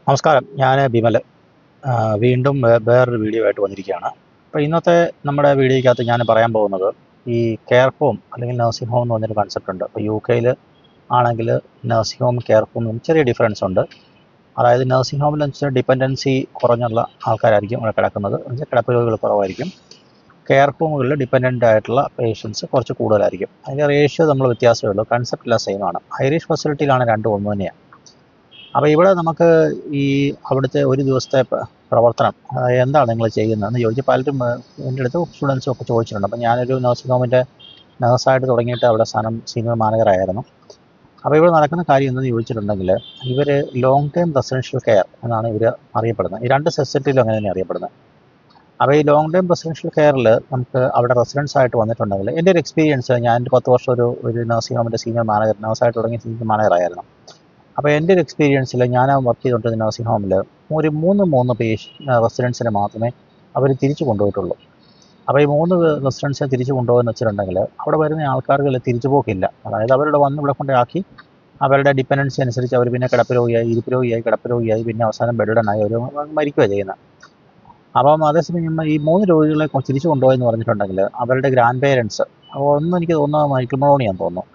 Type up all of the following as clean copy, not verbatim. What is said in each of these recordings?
നമസ്കാരം. ഞാൻ ബിമൽ. വീണ്ടും വേറൊരു വീഡിയോ ആയിട്ട് വന്നിരിക്കുകയാണ്. അപ്പോൾ ഇന്നത്തെ നമ്മുടെ വീഡിയോയ്ക്കകത്ത് ഞാൻ പറയാൻ പോകുന്നത് ഈ കെയർ ഹോം അല്ലെങ്കിൽ നഴ്സിംഗ് ഹോം എന്ന് പറഞ്ഞൊരു കൺസെപ്റ്റ് ഉണ്ട്. ഇപ്പോൾ UK ആണെങ്കിൽ നഴ്സിംഗ് ഹോം കെയർ ഹോം ചെറിയ ഡിഫറൻസ് ഉണ്ട്. അതായത് നഴ്സിംഗ് ഹോമിൽ വെച്ചാൽ ഡിപ്പെൻഡൻസി കുറഞ്ഞുള്ള ആൾക്കാരായിരിക്കും അവിടെ കിടക്കുന്നത്, എന്നുവെച്ചാൽ കിടപ്പ് രോഗികൾ കുറവായിരിക്കും. കെയർ ഹോമുകളിൽ ഡിപ്പെൻഡൻ്റ് ആയിട്ടുള്ള പേഷ്യൻസ് കുറച്ച് കൂടുതലായിരിക്കും. അതിൻ്റെ റേഷ്യോ നമ്മൾ വ്യത്യാസമേ ഉള്ളൂ, കൺസെപ്റ്റ് എല്ലാം സെയിം ആണ്. ഐറിഷ് ഫെസിലിറ്റിയിലാണ് രണ്ടും ഒന്ന് തന്നെയാണ്. അപ്പോൾ ഇവിടെ നമുക്ക് ഈ അവിടുത്തെ ഒരു ദിവസത്തെ പ്രവർത്തനം എന്താണ് നിങ്ങൾ ചെയ്യുന്നതെന്ന് ചോദിച്ച് പലരും എൻ്റെ അടുത്ത് സ്റ്റുഡൻസും ഒക്കെ ചോദിച്ചിട്ടുണ്ട്. അപ്പോൾ ഞാനൊരു നഴ്സിംഗ് ഹോമിൻ്റെ നഴ്സായിട്ട് തുടങ്ങിയിട്ട് അവിടെ സീനിയർ മാനേജറായിരുന്നു. അപ്പോൾ ഇവിടെ നടക്കുന്ന കാര്യം എന്തെന്ന് ചോദിച്ചിട്ടുണ്ടെങ്കിൽ, ഇവർ ലോങ് ടേം റെസിഡൻഷ്യൽ കെയർ എന്നാണ് ഇവർ അറിയപ്പെടുന്നത്. ഈ രണ്ട് ഫെസിലിറ്റിയിലും അങ്ങനെ തന്നെ അറിയപ്പെടുന്നത്. അപ്പോൾ ഈ ലോങ് ടേം റെസിഡൻഷ്യൽ കെയറിൽ നമുക്ക് അവിടെ റെസിഡൻസ് ആയിട്ട് വന്നിട്ടുണ്ടെങ്കിൽ, എൻ്റെ ഒരു എക്സ്പീരിയൻസ്, ഞാൻ 10 വർഷം ഒരു നഴ്സിംഗ് ഹോമിൻ്റെ സീനിയർ മാനേജർ, നഴ്സായിട്ട് തുടങ്ങിയ സീനിയർ മാനേജറായിരുന്നു. അപ്പോൾ എൻ്റെ ഒരു എക്സ്പീരിയൻസിൽ ഞാൻ വർക്ക് ചെയ്തുകൊണ്ടിരുന്ന നഴ്സിംഗ് ഹോമിൽ ഒരു മൂന്ന് റെസിഡൻസിനെ മാത്രമേ അവർ തിരിച്ചു കൊണ്ടുപോയിട്ടുള്ളൂ. അപ്പോൾ ഈ 3 റെസിഡൻസിനെ തിരിച്ചു കൊണ്ടുപോകുമെന്ന് വെച്ചിട്ടുണ്ടെങ്കിൽ അവിടെ വരുന്ന ആൾക്കാർക്ക് തിരിച്ചു പോക്കില്ല. അതായത് അവരുടെ വന്ന് ഇവിടെ കൊണ്ടാക്കി അവരുടെ ഡിപ്പെൻഡൻസി അനുസരിച്ച് അവർ പിന്നെ കിടപ്പ് രോഗിയായി, ഇരിപ്പ് രോഗിയായി, കിടപ്പ് രോഗിയായി, പിന്നെ അവസാനം ബെഡഡനായി അവർ മരിക്കുകയാണ് ചെയ്യുന്നത്. അപ്പം അതേസമയം ഈ 3 രോഗികളെ തിരിച്ചു കൊണ്ടുപോയെന്ന് പറഞ്ഞിട്ടുണ്ടെങ്കിൽ അവരുടെ ഗ്രാൻഡ് പേരൻസ്, ഒന്നും എനിക്ക് തോന്നുന്നത് മൈക്കിൾ മൊറോണിയാന്ന് തോന്നുന്നു,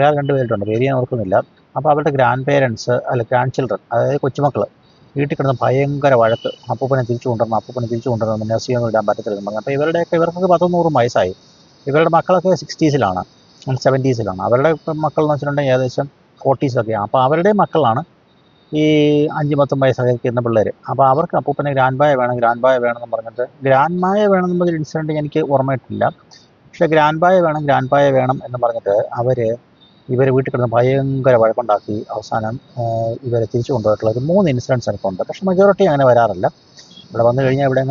വേറെ 2 പേരിട്ടുണ്ട്, പേര് ഞാൻ ഓർക്കുന്നില്ല. അപ്പോൾ അവരുടെ ഗ്രാൻഡ് പേരൻസ് ഗ്രാൻഡ് ചിൽഡ്രൻ, അതായത് കൊച്ചുമക്കൾ വീട്ടിൽ കിടന്ന് ഭയങ്കര വഴക്ക്, അപ്പൂപ്പനെ തിരിച്ചു കൊണ്ടുവരണം, നഴ്സിംഗ് ഇടാൻ പറ്റത്തില്ലെന്ന് പറഞ്ഞു. അപ്പോൾ ഇവർക്കൊക്കെ 100 വയസ്സായി. ഇവരുടെ മക്കളൊക്കെ 60s-ലാണ്, 70s-ലാണ്. അവരുടെ മക്കൾ എന്ന് വെച്ചിട്ടുണ്ടെങ്കിൽ ഏകദേശം 40s-ലൊക്കെയാണ്. അപ്പോൾ അവരുടെ മക്കളാണ് ഈ 5-10 വയസ്സൊക്കെ ഇരിക്കുന്ന പിള്ളേർ. അപ്പോൾ അവർക്ക് അപ്പൂപ്പനെ ഗ്രാൻഡ് ബായ വേണമെന്ന് പറഞ്ഞിട്ട്, ഗ്രാൻഡ് മായ വേണമെന്നൊരു ഇൻസിഡൻറ്റ് എനിക്ക് ഓർമ്മയിട്ടില്ല. പക്ഷേ ഗ്രാൻഡ് ബായ വേണം എന്ന് പറഞ്ഞിട്ട് ഇവർ വീട്ടിൽ കിടന്ന് ഭയങ്കര വഴക്കുണ്ടാക്കി അവസാനം ഇവരെ തിരിച്ചു കൊണ്ടുപോയിട്ടുള്ള ഒരു 3 ഇൻസിഡൻസ് എനിക്കുണ്ട്. പക്ഷേ മെജോറിറ്റി അങ്ങനെ വരാറില്ല. ഇവിടെ വന്നു കഴിഞ്ഞാൽ ഇവിടെ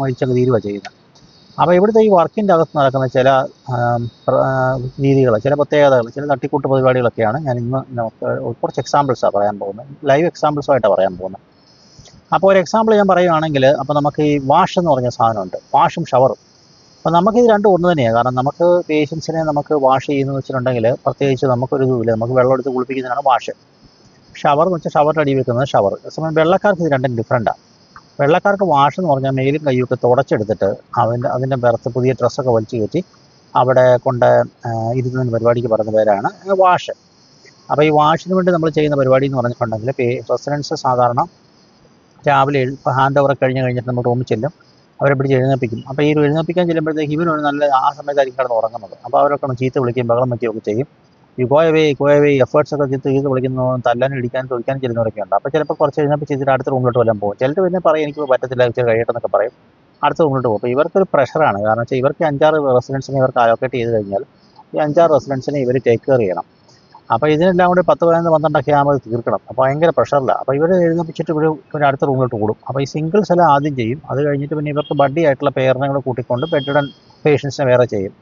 മരിച്ചങ്ങ് തീരുവ ചെയ്യുന്നത്. അപ്പോൾ ഇവിടുത്തെ ഈ വർക്കിൻ്റെ അകത്ത് നടക്കുന്ന ചില രീതികൾ, ചില പ്രത്യേകതകൾ, ചില തട്ടിക്കൂട്ട് പരിപാടികളൊക്കെയാണ് ഞാൻ ഇന്ന് നമുക്ക് കുറച്ച് എക്സാമ്പിൾസാണ് പറയാൻ പോകുന്നത്. ലൈവ് എക്സാമ്പിൾസുമായിട്ടാണ് പറയാൻ പോകുന്നത്. അപ്പോൾ ഒരു എക്സാമ്പിൾ ഞാൻ പറയുകയാണെങ്കിൽ, അപ്പോൾ നമുക്ക് ഈ വാഷ് എന്ന് പറഞ്ഞ സാധനമുണ്ട്, വാഷും ഷവറും. അപ്പോൾ നമുക്കിത് രണ്ടും ഒന്ന് തന്നെയാണ്. കാരണം നമുക്ക് പേഷ്യൻസിനെ നമുക്ക് വാഷ് ചെയ്യുന്നത് വെച്ചിട്ടുണ്ടെങ്കിൽ പ്രത്യേകിച്ച് നമുക്കൊരു ഇതുമില്ല, നമുക്ക് വെള്ളം എടുത്ത് കുളിപ്പിക്കുന്നതാണ് വാഷ്. ഷവർ എന്ന് വെച്ചാൽ ഷവറിൻ്റെ അടി വെക്കുന്നത് ഷവർ. അതേസമയം വെള്ളക്കാർക്ക് ഇത് രണ്ടും ഡിഫറൻറ്റാണ്. വെള്ളക്കാർക്ക് വാഷ് എന്ന് പറഞ്ഞാൽ മേലും കയ്യൊക്കെ തുടച്ചെടുത്തിട്ട് അതിൻ്റെ പുറത്ത് പുതിയ ഡ്രസ്സൊക്കെ വലിച്ചു കയറ്റി അവിടെ കൊണ്ട് ഇരുത്തുന്ന പരിപാടിക്ക് പറയുന്ന പേരാണ് വാഷ്. അപ്പോൾ ഈ വാഷിന് വേണ്ടി നമ്മൾ ചെയ്യുന്ന പരിപാടി എന്ന് പറഞ്ഞിട്ടുണ്ടെങ്കിൽ, റെസിഡൻസ് സാധാരണ രാവിലെ ഹാൻഡ് ഓവർ കഴിഞ്ഞിട്ട് നമ്മൾ റൂമിൽ ചെല്ലും, അവരെ പിടിച്ച് എഴുന്നേൽപ്പിക്കും. അപ്പോൾ ഈ എഴുന്നേൽപ്പിക്കാൻ ചെല്ലുമ്പോഴത്തേക്ക് ഇവരൊരു നല്ല ആ സമയത്തായിരിക്കും കിടന്ന് ഉറങ്ങുന്നത്. അപ്പോൾ അവരൊക്കെ ചീത്ത വിളിക്കുകയും ബഹളം വയ്ക്കുകയൊക്കെ ചെയ്യും. ഈ കോയവേ എഫേർട്സ് ഒക്കെ ചീത്ത വിളിക്കുന്നു, തല്ലാനും ഇടിക്കാനും തൊഴിക്കാനും ചെല്ലുന്നവരൊക്കെ ഉണ്ട്. അപ്പോൾ ചിലപ്പോൾ കുറച്ച് എഴുന്നേൽപ്പിച്ച് ചെയ്തിട്ട് അടുത്ത റൂമിലോട്ട് വല്ലതും പോകും. ചിലർ പിന്നെ പറയും എനിക്ക് പറ്റത്തില്ല, ഇച്ചിരി കഴിയട്ടെന്നൊക്കെ പറയും, അടുത്ത റൂമിലോട്ട് പോകും. അപ്പോൾ ഇവർക്കൊരു പ്രഷറാണ്. കാരണം വെച്ചാൽ ഇവർക്ക് 5-6 റെസിഡൻസിനെ ഇവർക്ക് അലോക്കേറ്റ് ചെയ്ത് കഴിഞ്ഞാൽ ഈ 5-6 റെസിഡൻസിനെ ഇവർ ടേക്ക് കെയർ ചെയ്യണം. അപ്പോൾ ഇതിനെല്ലാം കൂടി 10-12 ആകുമ്പോൾ തീർക്കണം. അപ്പോൾ ഭയങ്കര പ്രഷറില്ല. അപ്പോൾ ഇവർ എഴുന്നേൽപ്പിച്ചിട്ട് ഒരു അടുത്ത റൂമിലോട്ട് കൂടും. അപ്പോൾ ഈ സിംഗിൾസ് എല്ലാം ആദ്യം ചെയ്യും. അത് കഴിഞ്ഞിട്ട് പിന്നെ ഇവർക്ക് ബഡ്ഡി ആയിട്ടുള്ള പെയറിനെ കൂടെ കൂട്ടിക്കൊണ്ട് ബെഡ്ഡൺ പേഷ്യൻസിനെ വേറെ ചെയ്യും.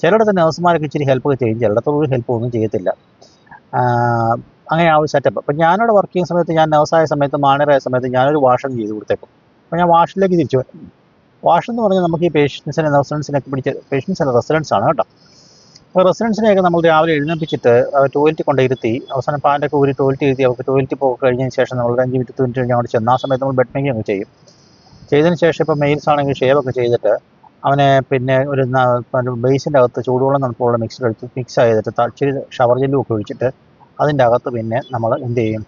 ചിലയിടത്ത് നഴ്സുമാരൊക്കെ ഇച്ചിരി ഹെൽപ്പൊക്കെ ചെയ്യും, ചിലയിടത്ത് ഒരു ഹെൽപ്പ് ഒന്നും ചെയ്യത്തില്ല. അങ്ങനെ ആ ഒരു സെറ്റപ്പ്. അപ്പോൾ ഞാനിവിടെ വർക്ക് ചെയ്യുന്ന സമയത്ത്, ഞാൻ നഴ്സായ സമയത്ത്, മാനേജറായ സമയത്ത് ഞാനൊരു വാഷൊക്കെ ചെയ്ത് കൊടുത്തേക്കും. അപ്പോൾ ഞാൻ വാഷിലേക്ക് തിരിച്ചു വരും. വാഷ് എന്ന് പറഞ്ഞാൽ നമുക്ക് ഈ പേഷ്യൻസിനെ റെസിഡൻസിനൊക്കെ പിടിച്ച്, പേഷ്യൻസ് അല്ല റെസിഡൻസ് ആണ് കേട്ടോ. അപ്പോൾ റെസിഡൻസിനെയൊക്കെ നമ്മൾ രാവിലെ എഴുന്നേൽപ്പിച്ചിട്ട് ടോയ്ലറ്റിൽ കൊണ്ടിരുത്തി അവസാനം പാൻ്റൊക്കെ ഊരി ടോയ്ലറ്റ് ഇരുത്തി അവർക്ക് ടോയ്ലറ്റ് പോയി കഴിഞ്ഞതിന് ശേഷം നമ്മൾ 5 മിനിറ്റ് 10 മിനിറ്റ് കഴിഞ്ഞ് അങ്ങോട്ട് ചെന്ന് ആ സമയത്ത് നമ്മൾ ബെഡ് മേക്കിംഗ് അങ്ങ് ചെയ്യും. ചെയ്തതിന് ശേഷം ഇപ്പോൾ മെയിൽസ് ആണെങ്കിൽ ഷേവൊക്കെ ചെയ്തിട്ട് അവനെ പിന്നെ ഒരു ബേസിൻ്റെ അകത്ത് ചൂടുവെള്ളം തണുപ്പുള്ള മിക്സ് ചെയ്തിട്ട് ഇച്ചിരി ഷവർ ജെല്ലും ഒക്കെ ഒഴിച്ചിട്ട് അതിൻ്റെ അകത്ത് പിന്നെ നമ്മൾ എന്ത് ചെയ്യും,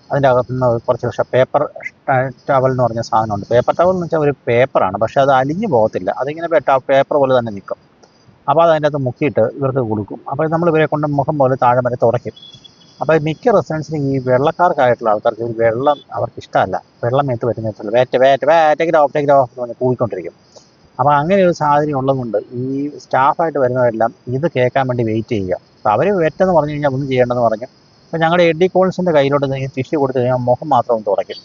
അതിൻ്റെ അകത്തുനിന്ന് കുറച്ച് പേപ്പർ ടവൽ എന്ന് പറഞ്ഞ സാധനമുണ്ട്. പേപ്പർ ടവൽ എന്ന് വെച്ചാൽ ഒരു പേപ്പറാണ്, പക്ഷേ അത് അലിഞ്ഞു പോകത്തില്ല, അതിങ്ങനെ പേപ്പർ പോലെ തന്നെ നിൽക്കും. അപ്പോൾ അത് അതിൻ്റെ അകത്ത് മുക്കിയിട്ട് ഇവർക്ക് കൊടുക്കും. അപ്പോൾ നമ്മൾ ഇവരെ കൊണ്ട് മുഖം പോലെ താഴെ വരെ തുടയ്ക്കും. അപ്പോൾ മിക്ക റെസിഡൻസിനും ഈ വെള്ളക്കാർക്കായിട്ടുള്ള ആൾക്കാർക്ക് ഒരു വെള്ളം അവർക്ക് ഇഷ്ടമല്ല, വെള്ളം മേത്ത് വരുന്നില്ല, ടേക്ക് ഓഫ് എന്ന് പറഞ്ഞ് കൂടിക്കൊണ്ടിരിക്കും. അപ്പോൾ അങ്ങനെ ഒരു സാഹചര്യം ഉള്ളതുകൊണ്ട് ഈ സ്റ്റാഫായിട്ട് വരുന്നവരെല്ലാം ഇത് കേൾക്കാൻ വേണ്ടി വെയിറ്റ് ചെയ്യുക. അപ്പോൾ അവർ വെറ്റെന്ന് പറഞ്ഞു കഴിഞ്ഞാൽ ഒന്നും ചെയ്യേണ്ടെന്ന് പറഞ്ഞു. അപ്പോൾ ഞങ്ങളുടെ എഡി കോൾസിൻ്റെ കയ്യിലോട്ട് ടിഷ്യൂ കൊടുത്ത് കഴിഞ്ഞാൽ മുഖം മാത്രം ഒന്ന് തുടയ്ക്കും.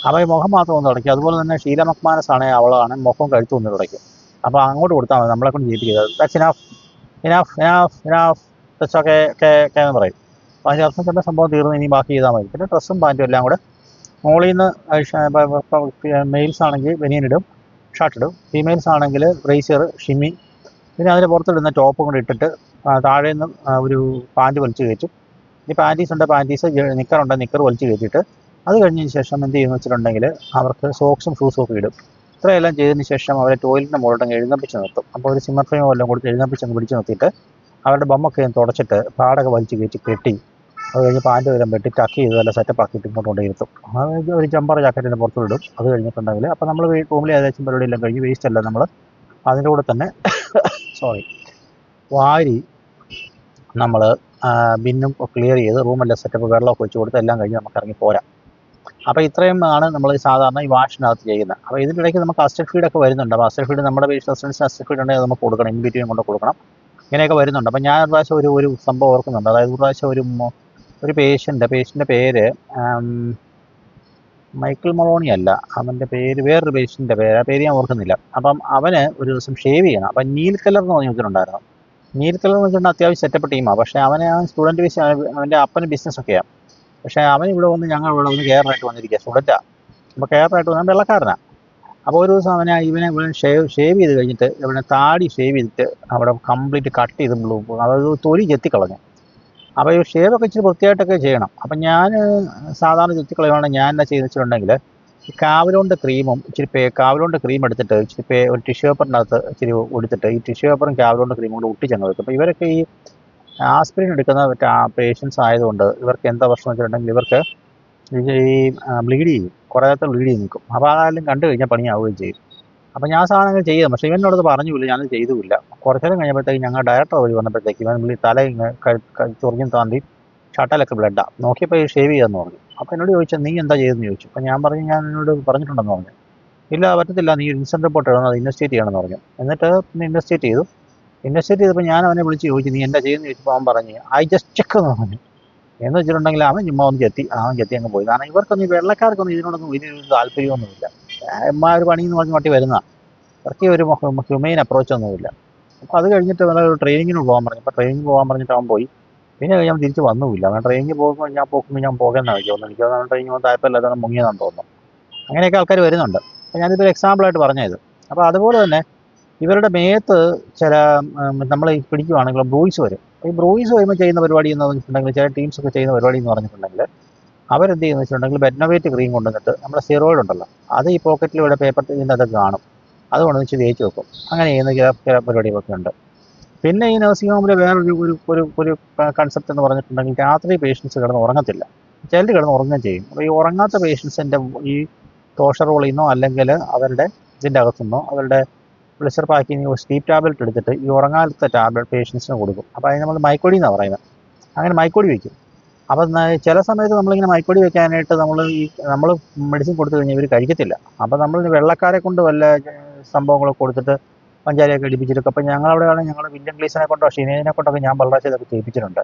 അപ്പോൾ ഈ മുഖം മാത്രം ഒന്ന് തുടയ്ക്കും. അതുപോലെ തന്നെ ഷീല മക്മാനസ് ആണെങ്കിൽ അവളാണ് മുഖം കഴുത്തും ഒന്ന് തുടയ്ക്കും. അപ്പോൾ അങ്ങോട്ട് കൊടുത്താൽ മതി, നമ്മളെ കൊണ്ട് ചെയ്യിപ്പിക്കുക. ദാറ്റ്സ് ഇനഫ് ദാറ്റ്സ് ഓക്കെ എന്ന് പറയും. അപ്പോൾ അതിൻ്റെ അർത്ഥം ചില സംഭവം തീർന്ന് ഇനി ബാക്കി ചെയ്താൽ മതി. പിന്നെ ഡ്രസ്സും പാൻറ്റും എല്ലാം കൂടെ മുകളിൽ നിന്ന് മെയിൽസ് ആണെങ്കിൽ ബനിയനിടും, ഷർട്ട് ഇടും. ഫീമെയിൽസ് ആണെങ്കിൽ ബ്രേസിയർ, ഷിമ്മി, പിന്നെ അതിൻ്റെ പുറത്തിടുന്ന ടോപ്പും കൂടെ ഇട്ടിട്ട് താഴെ നിന്ന് ഒരു പാൻറ്റ് വലിച്ച് കയറ്റും. ഈ പാൻറ്റീസ് ഉണ്ട്, പാൻറ്റീസ്, നിക്കറുണ്ട്, നിക്കർ വലിച്ച് കയറ്റിയിട്ട് അത് കഴിഞ്ഞതിന് ശേഷം എന്ത് ചെയ്യുമെന്ന് വെച്ചിട്ടുണ്ടെങ്കിൽ അവർക്ക് സോക്സും ഷൂസും ഒക്കെ ഇടും. ഇത്രയെല്ലാം ചെയ്തതിന് ശേഷം അവരെ ടോയ്ലറ്റിൻ്റെ മുകളിലങ്ങ് എഴുന്നേൽപ്പിച്ച് നിർത്തും. അപ്പോൾ ഒരു സിമ്മർ ഫ്രെയിമോ എല്ലാം കൊടുത്ത് എഴുന്നേൽപ്പിച്ചങ്ങ് പിടിച്ച് നിർത്തിയിട്ട് അവരുടെ ബൊമ്മൊക്കെ തുടച്ചിട്ട് പാടൊക്കെ വലിച്ച് കയറ്റി കെട്ടി അത് കഴിഞ്ഞ് പാൻറ്റ് വരെ വെട്ടി ടക്ക് ചെയ്ത് നല്ല സെറ്റപ്പ് ആക്കിയിട്ട് ഇങ്ങോട്ട് കൊണ്ടിരുത്തും. അത് ഒരു ജമ്പർ ജാക്കറ്റിൻ്റെ പുറത്ത് ഇടും. അത് കഴിഞ്ഞിട്ടുണ്ടെങ്കിൽ അപ്പോൾ നമ്മൾ റൂമിൽ ഏകദേശം പരിപാടിയെല്ലാം കഴിഞ്ഞ് വേസ്റ്റ് എല്ലാം നമ്മൾ അതിൻ്റെ കൂടെ തന്നെ വാരി നമ്മൾ ബിന്നും ക്ലിയർ ചെയ്ത് റൂമെല്ലാം സെറ്റപ്പ് വെള്ളമൊക്കെ വെച്ച് കൊടുത്ത് എല്ലാം കഴിഞ്ഞ് നമുക്ക് ഇറങ്ങി പോരാം. അപ്പോൾ ഇത്രയും ആണ് നമ്മൾ സാധാരണ ഈ വാഷിനകത്ത് ചെയ്യുന്നത്. അപ്പോൾ ഇതിൻ്റെ ഇടയ്ക്ക് നമുക്ക് അസ്റ്റഡ് ഫീഡൊക്കെ വരുന്നുണ്ട്. അപ്പോൾ അസ്റ്റഡ് ഫീഡ് നമ്മുടെ വീട്ടിൽ റെസിഡൻസിന് അസ്റ്റഡ് ഫീഡ് ഉണ്ടെങ്കിൽ നമുക്ക് കൊടുക്കണം, ഇൻ ബിറ്റ്വീൻ കൊണ്ട് കൊടുക്കണം. ഇങ്ങനെയൊക്കെ വരുന്നുണ്ട്. അപ്പോൾ ഞാൻ ഒരു പ്രാവശ്യം ഒരു സംഭവം ഓർക്കുന്നുണ്ട്. അതായത് ഒരു പ്രാവശ്യം ഒരു പേഷ്യൻ്റെ പേര് മൈക്കിൾ മൊളോണി അല്ല, അവൻ്റെ പേര് വേറൊരു പേഷ്യൻ്റെ പേര്, ആ പേര് ഞാൻ ഓർക്കുന്നില്ല. അപ്പം അവന് ഒരു ദിവസം ഷേവ് ചെയ്യണം. അപ്പം നീൽ കലർ എന്ന് പറഞ്ഞ് വെച്ചിട്ടുണ്ടായിരുന്നു. നീൽ കലർ എന്ന് വെച്ചിട്ടുണ്ടെങ്കിൽ അത്യാവശ്യം സെറ്റപ്പ് ടീമാണ്. പക്ഷേ അവൻ സ്റ്റുഡൻറ്റ് വിസ, അവൻ്റെ അപ്പന് ബിസിനസ്സൊക്കെയാണ്. പക്ഷേ അവൻ ഇവിടെ വന്ന് ഞങ്ങൾ ഇവിടെ വന്ന് കെയറായിട്ട് വന്നിരിക്കുക, സ്റ്റുഡൻറ്റാണ്. അപ്പോൾ കെയറായിട്ട് വന്നാൽ വെള്ളക്കാരനാണ്. അപ്പോൾ ഒരു ദിവസം ഇവനെ ഷേവ് ചെയ്ത് കഴിഞ്ഞിട്ട് ഇവനെ താടി ഷേവ് ചെയ്തിട്ട് അവിടെ കംപ്ലീറ്റ് കട്ട് ചെയ്ത് അതായത് തൊലി ചെത്തിക്കളഞ്ഞു. അപ്പോൾ ഈ ഷേവൊക്കെ ഇച്ചിരി വൃത്തിയായിട്ടൊക്കെ ചെയ്യണം. അപ്പം ഞാൻ സാധാരണ ചെത്തിക്കളയുവാണെങ്കിൽ ഞാൻ എന്താ ചെയ്തെന്ന് വെച്ചിട്ടുണ്ടെങ്കിൽ ഈ കാവലോണ്ട് ക്രീമും കാവലോണ്ട് ക്രീം എടുത്തിട്ട് ഒരു ടിഷ്യൂ പേപ്പറിനകത്ത് ഇച്ചിരി എടുത്തിട്ട് ഈ ടിഷ്യൂ പേപ്പറും കാവലോണ്ട് ക്രീമും കൂടെ ഒട്ടിച്ചങ്ങ് വെക്കും. അപ്പോൾ ഇവരൊക്കെ ഈ ആസ്പിരിൻ എടുക്കുന്ന പേഷ്യൻസ് ആയതുകൊണ്ട് ഇവർക്ക് എന്താ പ്രശ്നം വെച്ചിട്ടുണ്ടെങ്കിൽ ഇവർക്ക് ഈ ബ്ലീഡ് ചെയ്യും, കുറേ നേരത്തെ ബ്ലീഡ് ചെയ്ത് നിൽക്കും. അപ്പോൾ അതെല്ലാം കണ്ടു കഴിഞ്ഞാൽ പണിയാവുകയും ചെയ്യും. അപ്പോൾ ഞാൻ സാധനങ്ങൾ ചെയ്യാം, പക്ഷേ ഇവനോടത് പറഞ്ഞില്ല, ഞാനത് ചെയ്തുമില്ല. കുറച്ച് നേരം കഴിഞ്ഞപ്പോഴത്തേക്ക് ഞങ്ങൾ ഡയറക്ടർ വഴി വന്നപ്പോഴത്തേക്ക് ഇവൻ തല ചൊറിഞ്ഞും താന്തി ഷട്ടലൊക്കെ ബ്ലഡാണ്. നോക്കിയപ്പോൾ ഈ ഷേവ് ചെയ്തെന്ന് പറഞ്ഞു. അപ്പോൾ എന്നോട് ചോദിച്ചാൽ നീ എന്താ ചെയ്തെന്ന് ചോദിച്ചു. അപ്പോൾ ഞാൻ പറഞ്ഞു ഞാൻ എന്നോട് പറഞ്ഞിട്ടുണ്ടെന്ന് പറഞ്ഞു. ഇല്ല പറ്റത്തില്ല, നീ ഇൻസിഡൻറ്റ് റിപ്പോർട്ട് എഴുതണം, അത് ഇൻവെസ്റ്റിഗേറ്റ് ചെയ്യണമെന്ന് പറഞ്ഞു. എന്നിട്ട് പിന്നെ ഇൻവെസ്റ്റിഗേറ്റ് ചെയ്തപ്പോൾ ഞാൻ അവനെ വിളിച്ച് ചോദിച്ചു നീ എന്താ ചെയ്യുന്നത് ചോദിച്ചപ്പോൾ അവൻ പറഞ്ഞു ഐ ജസ്റ്റ് ചെക്ക് എന്ന് പറഞ്ഞു. എന്ന് വെച്ചിട്ടുണ്ടെങ്കിൽ അവൻ ചുമ്മാ ഒന്ന് ചെത്തി അങ്ങ് പോയി. കാരണം ഇവർക്കൊന്നും ഈ വെള്ളക്കാർക്കൊന്നും ഇതിനോടൊന്നും വലിയൊരു താല്പര്യമൊന്നുമില്ല. ഒരു പണി എന്ന് പറഞ്ഞ് മട്ടി വരുന്നതാണ്. ഇവർക്ക് ഒരു ഹ്യൂമെയിൻ അപ്രോച്ചൊന്നുമില്ല. അപ്പോൾ അത് കഴിഞ്ഞിട്ട് ഒരു ട്രെയിനിങ്ങിന് പോകാൻ പറഞ്ഞു. അപ്പോൾ ട്രെയിനിങ് പോകാൻ പറഞ്ഞിട്ട് അവൻ പോയി. പിന്നെ ഞാൻ തിരിച്ച് വന്നുമില്ല. അവൻ ട്രെയിനിങ് പോകുമ്പോൾ ഞാൻ പോകാമെന്നാണ് വിചാരിക്കുന്നത്. എനിക്ക് അവൻ ട്രെയിനിങ് പോകുമ്പോൾ താല്പര്യമില്ലാതെ മുങ്ങിയതാണെന്ന് തോന്നുന്നു. അങ്ങനെയൊക്കെ ആൾക്കാർ വരുന്നുണ്ട്. അപ്പോൾ ഞാനിതൊരു എക്സാമ്പിളായിട്ട് പറഞ്ഞത്. അപ്പോൾ അതുപോലെ തന്നെ ഇവരുടെ മേത്ത് ചില നമ്മൾ പിടിക്കുവാണെങ്കിൽ ബ്രൂയിസ് വരും. ഈ ബ്രൂയിസ് വരുമ്പോൾ ചെയ്യുന്ന പരിപാടി എന്ന് പറഞ്ഞിട്ടുണ്ടെങ്കിൽ ചില ടീംസൊക്കെ ചെയ്യുന്ന പരിപാടി എന്ന് പറഞ്ഞിട്ടുണ്ടെങ്കിൽ അവരെന്ത് ചെയ്യുന്നത് വെച്ചിട്ടുണ്ടെങ്കിൽ ബെറ്റ്നവേറ്റ് ക്രീം കൊണ്ടുവന്നിട്ട് നമ്മുടെ സ്റ്റിറോയിഡ് ഉണ്ടല്ലോ അത് ഈ പോക്കറ്റിൽ ഇവിടെ പേപ്പർ ഇതിൻ്റെ അതൊക്കെ കാണും, അത് കൊണ്ടുവന്ന് തേച്ച് വെക്കും. അങ്ങനെ ചെയ്യുന്ന ചില പരിപാടികളൊക്കെ ഉണ്ട്. പിന്നെ ഈ നഴ്സിംഗ് ഹോമിൽ വേറൊരു ഒരു കൺസെപ്റ്റ് എന്ന് പറഞ്ഞിട്ടുണ്ടെങ്കിൽ രാത്രി പേഷ്യൻസ് കിടന്ന് ഉറങ്ങത്തില്ല, ചിലർ കിടന്ന് ഉറങ്ങുകയും ചെയ്യും. അപ്പോൾ ഈ ഉറങ്ങാത്ത പേഷ്യൻസിൻ്റെ ഈ ടോഷർ റോളിൽ നിന്നോ അല്ലെങ്കിൽ അവരുടെ ഇതിൻ്റെ അകത്തുനിന്നോ അവരുടെ പ്ലഷർ പാക്കിങ് സ്ലീപ്പ് ടാബ്ലറ്റ് എടുത്തിട്ട് ഈ ഉറങ്ങാത്ത ടാബ്ലറ്റ് പേഷ്യൻസിന് കൊടുക്കും. അപ്പോൾ അതിന് നമ്മൾ മൈക്കോഡി എന്നാണ് പറയുന്നത്. അങ്ങനെ മൈക്കോഡി വയ്ക്കും. അപ്പം ചില സമയത്ത് നമ്മളിങ്ങനെ മൈക്കോഡി വെക്കാനായിട്ട് നമ്മൾ മെഡിസിൻ കൊടുത്തു കഴിഞ്ഞാൽ ഇവർ കഴിക്കത്തില്ല. അപ്പോൾ നമ്മൾ വെള്ളക്കാരെ കൊണ്ട് വല്ല സംഭവങ്ങളൊക്കെ കൊടുത്തിട്ട് പഞ്ചാരിയൊക്കെ ഇടിപ്പിച്ചിട്ടൊക്കെ. അപ്പം ഞങ്ങളവിടെ ആണെങ്കിൽ ഞങ്ങൾ വില്യം ഗ്ലീസിനെ കൊണ്ടോ ഷീനേനെ കൊണ്ടൊക്കെ ഞാൻ വളരെ ഇതൊക്കെ ചെയ്യിപ്പിച്ചിട്ടുണ്ട്.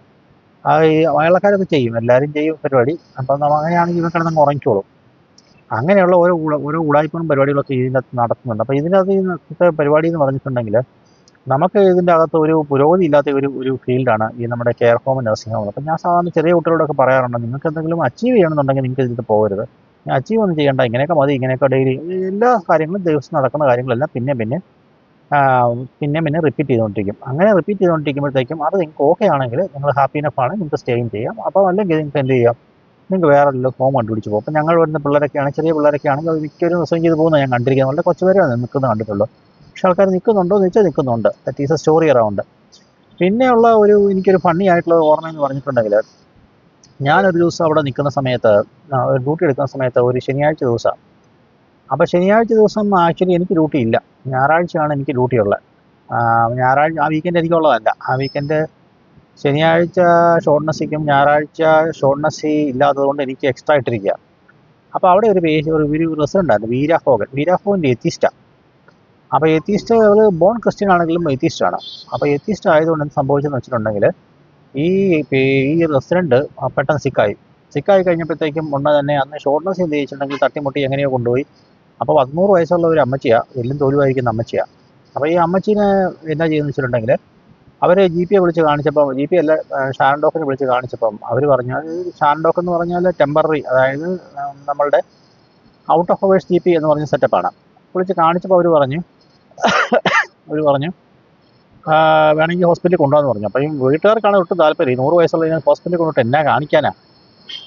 ഈ വെള്ളക്കാരൊക്കെ ചെയ്യും, എല്ലാവരും ചെയ്യും പരിപാടി. അപ്പം അങ്ങനെയാണെങ്കിൽ ഇവ കിടന്നങ്ങ് ഉറങ്ങിക്കോളും. അങ്ങനെയുള്ള ഓരോ ഉടായ്പകളും പരിപാടികളൊക്കെ ഇതിനകത്ത് നടത്തുന്നുണ്ട്. അപ്പോൾ ഇതിനകത്ത് പരിപാടി എന്ന് പറഞ്ഞിട്ടുണ്ടെങ്കിൽ നമുക്ക് ഇതിൻ്റെ അകത്ത് ഒരു പുരോഗതി ഇല്ലാത്ത ഒരു ഫീൽഡാണ് ഈ നമ്മുടെ കെയർ ഹോം നഴ്സിംഗ് ഹോം. അപ്പം ഞാൻ സാധാരണ ചെറിയ കുട്ടികളോടൊക്കെ പറയാറുണ്ട്, നിങ്ങൾക്ക് എന്തെങ്കിലും അച്ചീവ് ചെയ്യണമെന്നുണ്ടെങ്കിൽ നിങ്ങൾക്ക് ഇതിൽ പോകരുത്, അച്ചീവ് ഒന്നും ചെയ്യേണ്ട, ഇങ്ങനെയൊക്കെ മതി, ഇങ്ങനെയൊക്കെ ഡെയിലി എല്ലാ കാര്യങ്ങളും ദിവസം നടക്കുന്ന കാര്യങ്ങളെല്ലാം പിന്നെ റിപ്പീറ്റ് ചെയ്തുകൊണ്ടിരിക്കും. അങ്ങനെ റിപ്പീറ്റ് ചെയ്തുകൊണ്ടിരിക്കുമ്പോഴത്തേക്കും അത് നിങ്ങൾക്ക് ഓക്കെ ആണെങ്കിൽ നിങ്ങൾ ഹാപ്പി ഇനഫ് ആണ്, നിങ്ങൾക്ക് സ്റ്റേയും ചെയ്യാം. അപ്പോൾ അല്ലെങ്കിൽ നിങ്ങൾക്ക് എന്ത് ചെയ്യാം, നിങ്ങൾക്ക് വേറെ ഹോം കണ്ടുപിടിച്ച് പോകും. അപ്പം ഞങ്ങൾ വരുന്ന പിള്ളേരൊക്കെയാണ്, ചെറിയ പിള്ളേരൊക്കെ ആണെങ്കിൽ അത് മിക്കവരും റിസൈൻ ചെയ്ത് പോകുന്നത് ഞാൻ കണ്ടിരിക്കുന്നത്. വളരെ കുറച്ച് പേരാണ് നിൽക്കുന്നത് കണ്ടിട്ടുള്ളൂ. പക്ഷെ ആൾക്കാർ നിൽക്കുന്നുണ്ടോ എന്ന് വെച്ചാൽ നിൽക്കുന്നുണ്ട്. That is A story around. പിന്നെയുള്ള എനിക്കൊരു ഫണ്ണി ആയിട്ടുള്ള ഓർമ്മ എന്ന് പറഞ്ഞിട്ടുണ്ടെങ്കിൽ ഞാനൊരു ദിവസം അവിടെ നിൽക്കുന്ന സമയത്ത് ഒരു ഡ്യൂട്ടി എടുക്കുന്ന സമയത്ത് ഒരു ശനിയാഴ്ച ദിവസമാണ്. അപ്പോൾ ശനിയാഴ്ച ദിവസം ആക്ച്വലി എനിക്ക് ഡ്യൂട്ടി ഇല്ല, ഞായറാഴ്ചയാണ് എനിക്ക് ഡ്യൂട്ടി ഉള്ളത്. ഞായറാഴ്ച ആ വീക്കെൻഡ് എനിക്കുള്ളതല്ല. ആ വീക്കെൻഡ് ശനിയാഴ്ച ഷോർട്ട്നസ്സിക്കും ഞായറാഴ്ച ഷോർട്ട്നസ്സി ഇല്ലാത്തതുകൊണ്ട് എനിക്ക് എക്സ്ട്രാ ഇട്ടിരിക്കുക. അപ്പോൾ അവിടെ ഒരു റെസിഡൻ്റ് ആയിരുന്നു, വീരാഫോഗിൻ്റെ എത്തിസ്റ്റാണ്. അപ്പോൾ എത്തിസ്റ്റ് അവർ ബോൺ ക്രിസ്ത്യൻ ആണെങ്കിലും എത്തിസ്റ്റാണ്. അപ്പോൾ എത്തിസ്റ്റ് ആയതുകൊണ്ട് എന്ത് സംഭവിച്ചെന്ന് വെച്ചിട്ടുണ്ടെങ്കിൽ ഈ റെസിഡൻറ്റ് പെട്ടെന്ന് സിക്കായി കഴിഞ്ഞപ്പോഴത്തേക്കും തന്നെ അന്ന് ഷോർട്ട്നസ് എന്ത് ചെയ്തിട്ടുണ്ടെങ്കിൽ തട്ടിമുട്ടി എങ്ങനെയോ കൊണ്ടുപോയി. അപ്പോൾ 13 വയസ്സുള്ള ഒരു അമ്മച്ചിയാണ്, എല്ലാം തോലുമായിരിക്കുന്ന അമ്മച്ചിയാണ്. അപ്പോൾ ഈ അമ്മച്ചീനെ എന്താ ചെയ്യുന്നത് വെച്ചിട്ടുണ്ടെങ്കിൽ അവർ GP വിളിച്ച് കാണിച്ചപ്പോൾ, GP അല്ല ഷാരൺ ഡോക്കിനെ വിളിച്ച് കാണിച്ചപ്പം അവർ പറഞ്ഞു, ഷാരൺ ഡോക്ക് എന്ന് പറഞ്ഞാൽ ടെമ്പററി, അതായത് നമ്മളുടെ ഔട്ട് ഓഫ് അവേഴ്സ് GP എന്ന് പറഞ്ഞ സെറ്റപ്പാണ്. വിളിച്ച് കാണിച്ചപ്പോൾ അവർ പറഞ്ഞു വേണമെങ്കിൽ ഹോസ്പിറ്റലിൽ കൊണ്ടുപോകാമെന്ന് പറഞ്ഞു. അപ്പോൾ ഈ വീട്ടുകാർക്കാണ് ഒട്ടും താല്പര്യം. 100 വയസ്സുള്ള ഹോസ്പിറ്റലിൽ കൊണ്ടുപോയിട്ട് എന്നാ കാണിക്കാനാണ്.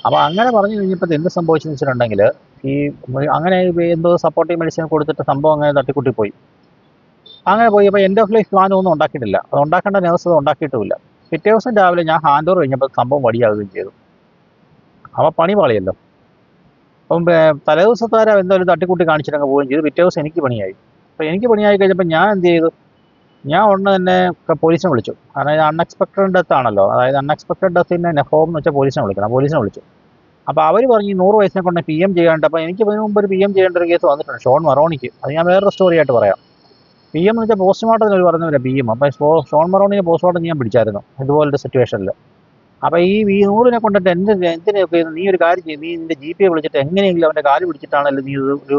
അപ്പോൾ അങ്ങനെ പറഞ്ഞു കഴിഞ്ഞപ്പോൾ എന്ത് സംഭവിച്ചെന്ന് വെച്ചിട്ടുണ്ടെങ്കിൽ ഈ അങ്ങനെ എന്തോ സപ്പോർട്ടീവ് മെഡിസിൻ കൊടുത്തിട്ട് സംഭവം അങ്ങനെ തട്ടിക്കൂട്ടിപ്പോയി. അങ്ങനെ പോയി അപ്പോൾ എൻഡ് ഓഫ് ലൈഫ് പ്ലാൻ ഒന്നും ഉണ്ടാക്കിയിട്ടില്ല. അത് ഉണ്ടാക്കേണ്ട നേഴ്സ് അത് ഉണ്ടാക്കിയിട്ടുമില്ല. പിറ്റേ ദിവസം രാവിലെ ഞാൻ ഹാൻഡ് ഓവർ കഴിഞ്ഞപ്പോൾ സംഭവം വടിയാവുകയും ചെയ്തു. അപ്പോൾ പണി പാളിയല്ലോ. അപ്പം തലേദിവസത്താരം എന്തായാലും തട്ടിക്കൂട്ടി കാണിച്ചിട്ടങ്ങ് പോവുകയും ചെയ്തു. പിറ്റേ ദിവസം എനിക്ക് പണിയായി. അപ്പോൾ എനിക്ക് പണിയായി കഴിഞ്ഞപ്പോൾ ഞാൻ എന്ത് ചെയ്തു, ഞാൻ ഉടനെ തന്നെ പോലീസിനെ വിളിച്ചു. കാരണം ഇത് അൺഎക്സ്പെക്റ്റഡ് ഡെത്ത് ആണല്ലോ. അതായത് അൺഎക്സ്പെക്റ്റഡ് ഡെത്തിന് ഹോം എന്ന് വെച്ചാൽ പോലീസിനെ വിളിച്ചു. അപ്പോൾ അവർ പറഞ്ഞു 100 വയസ്സിനെ കൊണ്ട് PM ചെയ്യാണ്ട്. അപ്പോൾ എനിക്ക് ഇതിന് മുമ്പ് ഒരു PM ചെയ്യേണ്ട ഒരു കേസ് വന്നിട്ടുണ്ട്, ഷോൺ മറോണിക്ക്. അത് ഞാൻ വേറൊരു സ്റ്റോറി ആയിട്ട് പറയാം. PM എന്ന് വെച്ചാൽ പോസ്റ്റ്മോർട്ടത്തിന് അവർ പറഞ്ഞില്ല PM. അപ്പോൾ ഷോൺ മറോണിയെ പോസ്റ്റ്മോർട്ടം ഞാൻ പിടിച്ചായിരുന്നു ഇതുപോലൊരു സിറ്റുവേഷനിൽ. അപ്പോൾ ഈ 100നെ കൊണ്ടിട്ട് എന്തിനൊക്കെ നീ ഒരു കാര്യം ചെയ്യും, നീ നിൻ്റെ GP വിളിച്ചിട്ട് എങ്ങനെയെങ്കിലും അവൻ്റെ കാല് പിടിച്ചിട്ടാണല്ലോ നീ ഒരു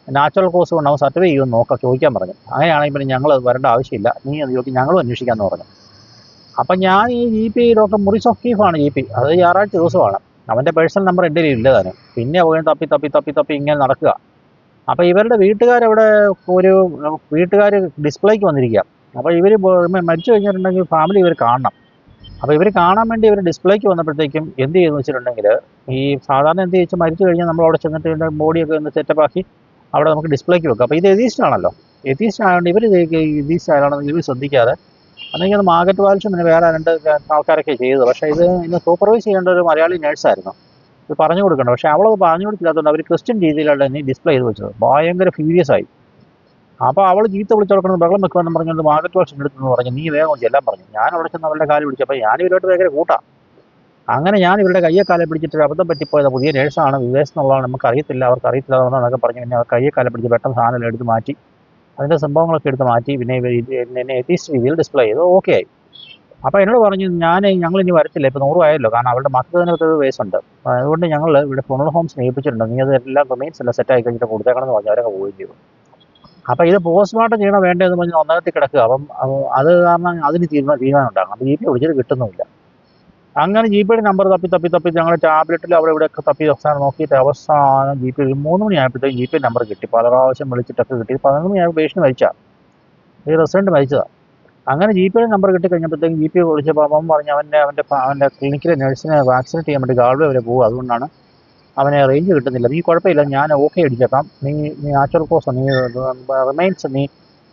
നാച്ചുറൽ കോഴ്സ് കൊണ്ട് അവൻ സർട്ടിഫൈ ചെയ്യുമെന്ന് ചോദിക്കാൻ പറഞ്ഞു. അങ്ങനെയാണെങ്കിൽ പിന്നെ ഞങ്ങൾ വരേണ്ട ആവശ്യമില്ല, നീ അത് ചോദിക്കും, ഞങ്ങളും അന്വേഷിക്കാമെന്ന് പറഞ്ഞു. അപ്പം ഞാൻ ഈ GP ഡോക്ടർ മുറിസ് ഒക്കീഫാണ് GP. അത് ഞായറാഴ്ച ദിവസമാണ്. അവൻ്റെ പേഴ്സണൽ നമ്പർ എൻ്റെ കയ്യിൽ ഇല്ല താനും. പിന്നെ പോയി തപ്പി ഇങ്ങനെ നടക്കുക. അപ്പോൾ ഇവരുടെ വീട്ടുകാർ ഡിസ്പ്ലേക്ക് വന്നിരിക്കുക. അപ്പോൾ ഇവർ മരിച്ചു കഴിഞ്ഞിട്ടുണ്ടെങ്കിൽ ഫാമിലി ഇവർ കാണണം. അപ്പോൾ ഇവർ കാണാൻ വേണ്ടി ഇവർ ഡിസ്പ്ലേക്ക് വന്നപ്പോഴത്തേക്കും എന്ത് ചെയ്യുന്നു വെച്ചിട്ടുണ്ടെങ്കിൽ, ഈ സാധാരണ എന്ത് ചോദിച്ചാൽ മരിച്ചു കഴിഞ്ഞാൽ നമ്മൾ അവിടെ ചെന്നിട്ട് ഇതിൻ്റെ ബോഡിയൊക്കെ ഒന്ന് സെറ്റപ്പാക്കി അവിടെ നമുക്ക് ഡിസ്പ്ലേക്ക് വെക്കാം. അപ്പോൾ ഇത് എതീസ്റ്റാണല്ലോ. എതീസ്റ്റ് ആയതുകൊണ്ട് ഇവർ എതീസ്റ്റ് ആയതാണെന്ന് ഇവർ ശ്രദ്ധിക്കാതെ, അല്ലെങ്കിൽ അത് മാർഗറ്റ് വാൽഷും പിന്നെ വേറെ 2 ആൾക്കാരൊക്കെ ചെയ്തത്. പക്ഷേ ഇന്ന് സൂപ്പർവൈസ് ചെയ്യേണ്ട ഒരു മലയാളി നേഴ്സായിരുന്നു, ഇത് പറഞ്ഞു കൊടുക്കേണ്ടത്. പക്ഷേ അവളത് പറഞ്ഞു കൊടുക്കില്ലാത്തതുകൊണ്ട് അവർ ക്രിസ്ത്യൻ രീതിയിലാണ് ഇനി ഡിസ്പ്ലേ ചെയ്ത് വെച്ചത്. ഭയങ്കര ഫ്യൂരിയസ് ആയി. അപ്പോൾ അവൾ ചീത്ത വിളിച്ചു കൊടുക്കണം, ബഹളം വെക്കുമെന്ന് പറഞ്ഞുകൊണ്ട് മാർഗറ്റ് വാൽഷിൻ്റെ അടുത്തെന്ന് പറഞ്ഞു നീ വേഗം ചെല്ലാൻ പറഞ്ഞു. ഞാൻ അവിടെ ചെന്ന് അവരുടെ കാല് പിടിച്ചപ്പോൾ ഞാൻ ഇവരോട്ട് ഭയങ്കര കൂട്ടാം. അങ്ങനെ ഞാൻ ഇവരുടെ കയ്യെ കാലെ പിടിച്ചിട്ട് അബദ്ധം പറ്റിപ്പോയത്, പുതിയ നേഴ്സാണ്, വിദേശത്തുള്ളതാണ്, നമുക്ക് അറിയത്തില്ല, അവർക്ക് അറിയത്തില്ല എന്നൊക്കെ പറഞ്ഞു. പിന്നെ കയ്യെ കാലെ പിടിച്ച് പെട്ടെന്ന് സാധനം എടുത്ത് മാറ്റി, അതിൻ്റെ സംഭവങ്ങളൊക്കെ എടുത്ത് മാറ്റി. പിന്നെ എന്നെ എത്തീസ്റ്റ് രീതിയിൽ ഡിസ്പ്ലേ ചെയ്തു. ഓക്കെ ആയി. അപ്പോൾ എന്നോട് പറഞ്ഞു ഞങ്ങൾ ഇനി വരത്തില്ല, ഇപ്പോൾ 100 ആയല്ലോ, കാരണം അവരുടെ മക്കൾക്ക് 30 വയസ്സുണ്ട്. അതുകൊണ്ട് ഞങ്ങൾ ഇവിടെ ഫുണറൽ ഹോംസിനെ ഏൽപ്പിച്ചിട്ടുണ്ട്, നീ അത് എല്ലാം റിമൈൻസ് എല്ലാം സെറ്റായി കഴിഞ്ഞിട്ട് കൊടുത്തേക്കണമെന്ന് പറഞ്ഞു. അവരൊക്കെ പോവുകയും ചെയ്തു. അപ്പോൾ ഇത് പോസ്റ്റ്മോർട്ടം ചെയ്യണോ വേണ്ടതെന്ന് പറഞ്ഞ് ഒന്നരത്തിൽ കിടക്കുക. അപ്പം അത് കാരണം അതിന് തീരുമാനം ഉണ്ടാകണം. അപ്പോൾ GP വിളിച്ചിട്ട് കിട്ടുന്നുമില്ല. അങ്ങനെ GPയുടെ നമ്പർ തപ്പി ഞങ്ങൾ ടാബ്ലറ്റിൽ അവിടെ ഇവിടെയൊക്കെ തപ്പി അവസാനം നോക്കിയിട്ട് അവസാനം GP 3 മണിയായപ്പോഴത്തേക്കും GP നമ്പർ കിട്ടി. പല പ്രാവശ്യം വിളിച്ചിട്ടൊക്കെ കിട്ടി. 11 മണിയായപ്പോൾ പേഷ്യൻ്റ് മരിച്ചാൽ ഈ റെസിഡൻറ്റ് മരിച്ചതാണ്. അങ്ങനെ GPയുടെ നമ്പർ കിട്ടി കഴിഞ്ഞപ്പോഴത്തേക്കും GP വിളിച്ചപ്പോൾ അവൻ പറഞ്ഞു അവൻ്റെ ക്ലിനിക്കിലെ നഴ്സിനെ വാക്സിനേറ്റ് ചെയ്യാൻ വേണ്ടി ഗാൾവേ വരെ പോകും, അതുകൊണ്ടാണ് അവനെ റേഞ്ച് കിട്ടുന്നില്ല. നീ കുഴപ്പമില്ല, ഞാൻ ഓക്കെ അടിച്ചേക്കാം, നീ നാച്ചുറൽ കോഴ്സ് നീ റിമൈൻസ് നീ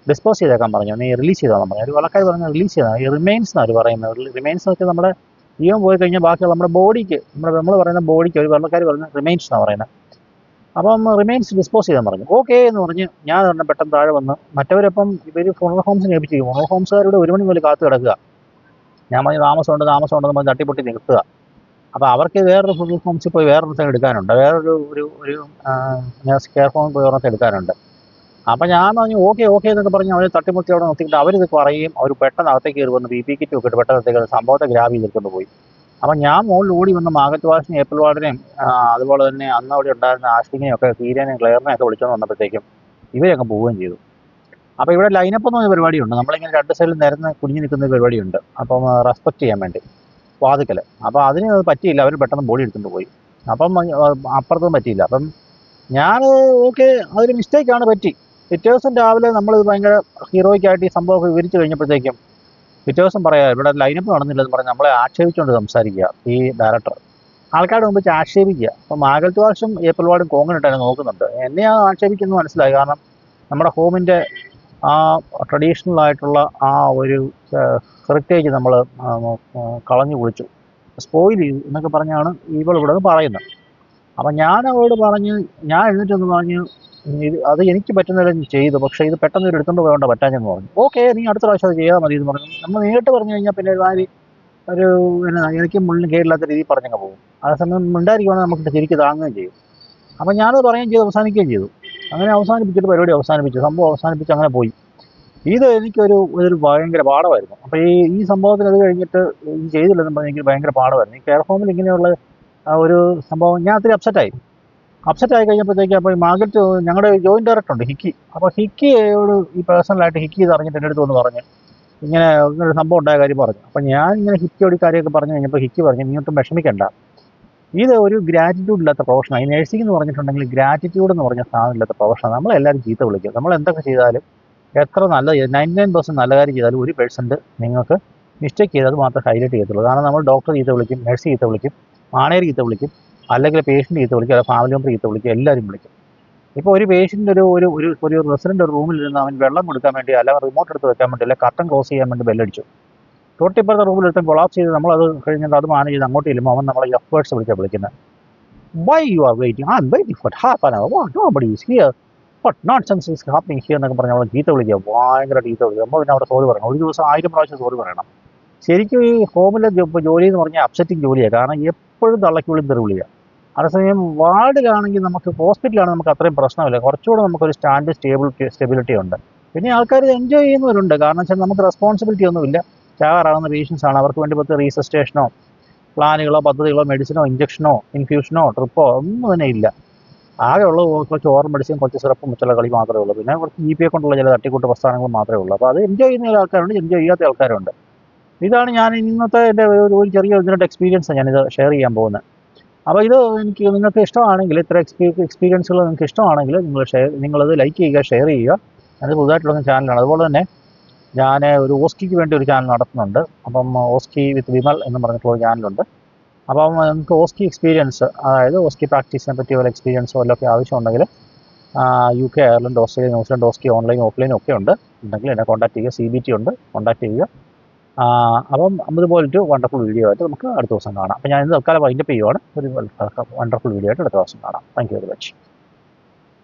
ഡിസ്പോസ് ചെയ്തേക്കാൻ പറഞ്ഞു, നീ റിലീസ് ചെയ്താൽ പറഞ്ഞു. ഒരു വളക്കാർ പറഞ്ഞ് റിലീസ് ചെയ്താൽ ഈ റിമൈൻസ് എന്നാണ് അവർ പറയുന്നത്. റിമൈൻസ് എന്ന് വെച്ചാൽ നമ്മുടെ ജീവൻ പോയി കഴിഞ്ഞാൽ ബാക്കിയുള്ള നമ്മുടെ ബോഡിക്ക് നമ്മൾ പറയുന്ന ബോഡിക്ക് ഒരു വെള്ളക്കാർ പറയുന്ന റിമൈൻസ് എന്നാണ് പറയുന്നത്. അപ്പം റിമൈൻസ് ഡിസ്പോസ് ചെയ്താൽ പറഞ്ഞു. ഓക്കെ എന്ന് പറഞ്ഞ് ഞാൻ തന്നെ പെട്ടെന്ന് താഴെ വന്ന് മറ്റവരപ്പം ഇവർ ഫുണറൽ ഹോംസിന് ഏൽപ്പിച്ചിരിക്കും. ഫുണറൽ ഹോംസുകാരുടെ 1 മണി മുതൽ കാത്തു കിടക്കുക. ഞാൻ പറഞ്ഞ് താമസമുണ്ടെന്ന് പറഞ്ഞ് തട്ടിപ്പൊട്ടി നിർത്തുക. അപ്പോൾ അവർക്ക് വേറൊരു ഫുണറൽ ഹോംസിൽ പോയി വേറൊരു എടുക്കാനുണ്ട്, വേറൊരു നേഴ്സ് കെയർ ഹോമിൽ പോയി ഒരെണ്ണത്തെ എടുക്കാനുണ്ട്. അപ്പം ഞാൻ പറഞ്ഞു ഓക്കെ എന്നൊക്കെ പറഞ്ഞ് അവർ തട്ടിമുട്ടി അവിടെ നിർത്തിയിട്ട് അവരിത് പറയും. അവർ പെട്ടെന്ന് അകത്തേക്ക് കയറി വന്ന് PP കിറ്റ് ഒക്കെ ഇട്ട് പെട്ടെന്നത്തേക്ക് സംഭവത്തെ ഗ്രാബ് ചെയ്തെടുക്കൊണ്ട് പോയി. അപ്പം ഞാൻ മുകളിൽ ഓടി വന്ന് മാർഗറ്റ് വാൽഷിനെയും ഏപ്പിൾ വാർഡിനെയും അതുപോലെ തന്നെ അന്ന് അവിടെ ഉണ്ടായിരുന്ന ആഷ്ലിങ്ങിനെയും ഒക്കെ കീരനെയും ക്ലെയറിനെയും ഒക്കെ വിളിച്ചുകൊണ്ട് വന്നപ്പോഴത്തേക്കും ഇവരൊക്കെ പോവുകയും ചെയ്തു. അപ്പോൾ ഇവിടെ ലൈനപ്പ് എന്ന് പറഞ്ഞ പരിപാടിയുണ്ട്. നമ്മളിങ്ങനെ 2 സൈഡിൽ നിരന്ന് കുഞ്ഞു നിൽക്കുന്ന പരിപാടിയുണ്ട്. അപ്പം റെസ്പെക്റ്റ് ചെയ്യാൻ വേണ്ടി വാതിക്കൽ. അപ്പോൾ അതിന് പറ്റിയില്ല, അവർ പെട്ടെന്ന് ബോഡി എടുത്തുകൊണ്ട് പോയി. അപ്പം അപ്പുറത്തും പറ്റിയില്ല. അപ്പം ഞാൻ ഓക്കെ, അതൊരു മിസ്റ്റേക്കാണ്, പറ്റി. പിറ്റേ ദിവസം രാവിലെ നമ്മളിത് ഭയങ്കര ഹീറോയ്ക്കായിട്ട് ഈ സംഭവമൊക്കെ വിവരിച്ച് കഴിഞ്ഞപ്പോഴത്തേക്കും പിറ്റേ ദിവസം പറയാം ഇവിടെ ലൈനപ്പ് നടന്നില്ലെന്ന് പറഞ്ഞ് നമ്മളെ ആക്ഷേപിച്ചുകൊണ്ട് സംസാരിക്കുക ഈ ഡയറക്ടർ. ആൾക്കാരുടെ മുമ്പ് വെച്ച് ആക്ഷേപിക്കുക. അപ്പം മാർഗറ്റ് വാൽഷും ഏപ്പിൾ വാർഡും കോങ്ങനിട്ടാണ് നോക്കുന്നുണ്ട്. എന്നെയാണ് ആക്ഷേപിക്കുന്നത് മനസ്സിലായി. കാരണം നമ്മുടെ ഹോമിൻ്റെ ആ ട്രഡീഷണൽ ആയിട്ടുള്ള ആ ഒരു ഹെറിറ്റേജ് നമ്മൾ കളഞ്ഞു കുളിച്ചു, സ്പോയിൽ ചെയ്തു എന്നൊക്കെ പറഞ്ഞാണ് ഇവളിവിടെ പറയുന്നത്. അപ്പം ഞാൻ അവരോട് പറഞ്ഞ്, ഞാൻ എഴുന്നേറ്റൊന്ന് പറഞ്ഞു അത് എനിക്ക് പറ്റുന്നവരെ ചെയ്തു, പക്ഷേ ഇത് പെട്ടെന്ന് ഒരു എടുത്തുകൊണ്ട് പോകേണ്ട പറ്റാഞ്ഞെന്ന് പറഞ്ഞു. ഓക്കെ, നീ അടുത്ത പ്രാവശ്യം അത് ചെയ്താൽ മതി എന്ന് പറഞ്ഞു. നമ്മൾ നേരിട്ട് പറഞ്ഞു കഴിഞ്ഞാൽ പിന്നെ ഒരുമാതിരി എനിക്ക് മുള്ളിന് കേടില്ലാത്ത രീതിയിൽ പറഞ്ഞങ്ങ് പോകും. അതേസമയം മിണ്ടായിരിക്കുവാണെങ്കിൽ നമുക്ക് ശരിക്ക് താങ്ങുകയും ചെയ്യും. അപ്പം ഞാനത് പറയുകയും ചെയ്തു, അവസാനിക്കുകയും ചെയ്തു. അങ്ങനെ അവസാനിപ്പിച്ചിട്ട് പരിപാടി അവസാനിപ്പിച്ചു, സംഭവം അവസാനിപ്പിച്ച് അങ്ങനെ പോയി. ഇത് എനിക്കൊരു ഭയങ്കര പാഠമായിരുന്നു. അപ്പോൾ ഈ സംഭവത്തിന് അത് കഴിഞ്ഞിട്ട് ചെയ്തില്ലെന്ന് പറഞ്ഞാൽ എനിക്ക് ഭയങ്കര പാഠമായിരുന്നു. ഈ കെയർ ഹോമിൽ ഇങ്ങനെയുള്ള ഒരു സംഭവം ഞാൻ ഒത്തിരി അപ്സെറ്റായി കഴിഞ്ഞപ്പോഴത്തേക്ക് അപ്പോൾ ഈ മാർഗറ്റ് ഞങ്ങളുടെ ജോയിൻറ്റ് ഡയറക്ടർ ഉണ്ട് ഹിക്കി. അപ്പോൾ ഹിക്കിയോട് ഈ പേഴ്സണലായിട്ട് ഹിക്കി ഇത് അറിഞ്ഞിട്ട് എൻ്റെ അടുത്ത് വന്ന് പറഞ്ഞ് ഇങ്ങനെ ഒരു സംഭവം ഉണ്ടായ കാര്യം പറഞ്ഞു. അപ്പോൾ ഞാൻ ഇങ്ങനെ ഹിക്കിയോട് ഈ കാര്യമൊക്കെ പറഞ്ഞു കഴിഞ്ഞപ്പോൾ ഹിക്കി പറഞ്ഞു നീ ഒട്ടും വിഷമിക്കണ്ട, ഇത് ഒരു ഗ്രാറ്റിറ്റ്യൂഡ് ഇല്ലാത്ത പ്രൊഫഷനാണ്. ഈ നഴ്സിംഗ് എന്ന് പറഞ്ഞിട്ടുണ്ടെങ്കിൽ ഗ്രാറ്റിറ്റ്യൂഡ് എന്ന് പറഞ്ഞ സാധനം ഇല്ലാത്ത പ്രൊഫഷനാണ്. നമ്മളെല്ലാവരും ചീത്ത വിളിക്കും. നമ്മൾ എന്തൊക്കെ ചെയ്താലും എത്ര നല്ല 99% നല്ല കാര്യം ചെയ്താലും 1% നിങ്ങൾക്ക് മിസ്റ്റേക്ക് ചെയ്തത് മാത്രമേ ഹൈലൈറ്റ് ചെയ്യത്തുള്ളൂ. കാരണം നമ്മൾ ഡോക്ടർ ചീത്ത വിളിക്കും, നഴ്സ് ചീത്ത വിളിക്കും, മാനേജർ ചീത്ത വിളിക്കും, അല്ലെങ്കിൽ പേഷ്യൻ്റ് ചീത്ത വിളിക്കും, അല്ലെങ്കിൽ ഫാമിലി മെമ്പർ ചീത്ത വിളിക്കും, എല്ലാവരും വിളിക്കും. ഇപ്പോൾ ഒരു പേഷ്യൻ്റ് ഒരു ഒരു ഒരു ഒരു റെസിഡൻ്റ് ഒരു റൂമിൽ ഇരുന്ന് അവൻ വെള്ളം കൊടുക്കാൻ വേണ്ടി, അല്ലെങ്കിൽ റിമോട്ട് എടുത്ത് വെക്കാൻ വേണ്ടി, അല്ലെങ്കിൽ കർട്ടൻ ക്ലോസ് ചെയ്യാൻ വേണ്ടി ബെല്ലടിച്ചു. തൊട്ടിപ്പുറത്തെ റൂമിൽ എടുത്ത് കൊളാപ്സ് ചെയ്ത് നമ്മളത് കഴിഞ്ഞിട്ട് അത് മാനേജ് ചെയ്ത് അങ്ങോട്ട് ചെല്ലുമ്പോൾ അവൻ നമ്മളെ എഫ് വേർഡ്സ് വിളിക്കുന്നത്. Why you are waiting, I'm waiting for half an hour, what nobody is here, but nonsense is happening here എന്നൊക്കെ പറഞ്ഞ് അവൾ ചീത്ത വിളിക്കുക, ഭയങ്കര ചീത്ത വിളിക്കുക. നമ്മൾ പിന്നെ അവിടെ സോറി പറയണം, ഒരു ദിവസം 1000 പ്രാവശ്യം സോറി പറയണം. ശരിക്കും ഈ ഹോമിലെ ജോലി എന്ന് പറഞ്ഞാൽ അപ്സെറ്റിംഗ് ജോലിയാണ്, കാരണം എപ്പോഴും തള്ളക്കുള്ളിൽ തെറി വിളിക്കുക. അതേസമയം വാർഡിലാണെങ്കിൽ നമുക്ക്, ഹോസ്പിറ്റലാണ് നമുക്ക് അത്രയും പ്രശ്നമില്ല, കുറച്ചുകൂടെ നമുക്കൊരു സ്റ്റെബിലിറ്റി ഉണ്ട്. പിന്നെ ആൾക്കാർ ഇത് എൻജോയ് ചെയ്യുന്നവരുണ്ട്, കാരണം വെച്ചാൽ നമുക്ക് റെസ്പോൺസിബിലിറ്റി ഒന്നുമില്ല. ചാകാറാകുന്ന പേഷ്യൻസ് ആണ്, അവർക്ക് വേണ്ടി പത്ത് റീസസ്റ്റേഷനോ പ്ലാനുകളോ പദ്ധതികളോ മെഡിസിനോ ഇഞ്ചക്ഷനോ ഇൻഫ്യൂഷനോ ട്രിപ്പോ ഒന്നും തന്നെ ഇല്ല. ആകെയുള്ള കുറച്ച് ഓറൽ മെഡിസിൻ, കുറച്ച് സിറപ്പും മറ്റുള്ള കളി മാത്രമേ ഉള്ളൂ. പിന്നെ കുറച്ച് GPA കൊണ്ടുള്ള ചില തട്ടിക്കൂട്ട് പ്രസ്ഥാനങ്ങൾ മാത്രമേ ഉള്ളൂ. അപ്പോൾ അത് എൻജോയ് ചെയ്യുന്ന ആൾക്കാരുണ്ട്, എൻജോയ് ചെയ്യാത്ത ആൾക്കാരുണ്ട്. ഇതാണ് ഞാൻ ഇന്നത്തെ എൻ്റെ ഒരു ചെറിയ ഇതിൻ്റെ എക്സ്പീരിയൻസ് ഞാനിത് ഷെയർ ചെയ്യാൻ പോകുന്നത്. അപ്പോൾ ഇത് നിങ്ങൾക്ക് ഇഷ്ടമാണെങ്കിൽ, ഇത്ര എക്സ്പീരിയൻസുകൾ നിങ്ങൾക്ക് ഇഷ്ടമാണെങ്കിൽ നിങ്ങളത് ലൈക്ക് ചെയ്യുക, ഷെയർ ചെയ്യുക. അത് പുതുതായിട്ടുള്ള ചാനലാണ്. അതുപോലെ തന്നെ ഞാൻ ഒരു ഓസ്കിക്ക് വേണ്ടി ഒരു ചാനൽ നടത്തുന്നുണ്ട്. അപ്പം ഓസ്കി വിത്ത് വിമൽ എന്ന് പറഞ്ഞിട്ടുള്ള ഒരു ചാനലുണ്ട്. അപ്പം നിങ്ങൾക്ക് ഓസ്കി എക്സ്പീരിയൻസ്, അതായത് ഓസ്കി പ്രാക്ടീസിനെ പറ്റിയ വല്ല എക്സ്പീരിയൻസോ വല്ലതൊക്കെ ആവശ്യമുണ്ടെങ്കിൽ UK, അയർലൻഡ്, ഓസ്ട്രേലിയ, ന്യൂസിലൻഡ് ഓസ്കി ഓൺലൈൻ ഓഫ്ലൈനും ഒക്കെ ഉണ്ട്. ഉണ്ടെങ്കിൽ എന്നെ കോൺടാക്ട് ചെയ്യുക. CBT ഉണ്ട്, കോൺടാക്ട് ചെയ്യുക. അപ്പം അതുപോലൊരു വണ്ടർഫുൾ വീഡിയോ ആയിട്ട് നമുക്ക് അടുത്ത ദിവസം കാണാം. അപ്പോൾ ഞാൻ ഇന്ന് തൽക്കാലം വൈൻഡപ്പ് ചെയ്യുവാണ്. ഒരു വണ്ടർഫുൾ വീഡിയോ ആയിട്ട് അടുത്ത ദിവസം കാണാം. Thank you very much.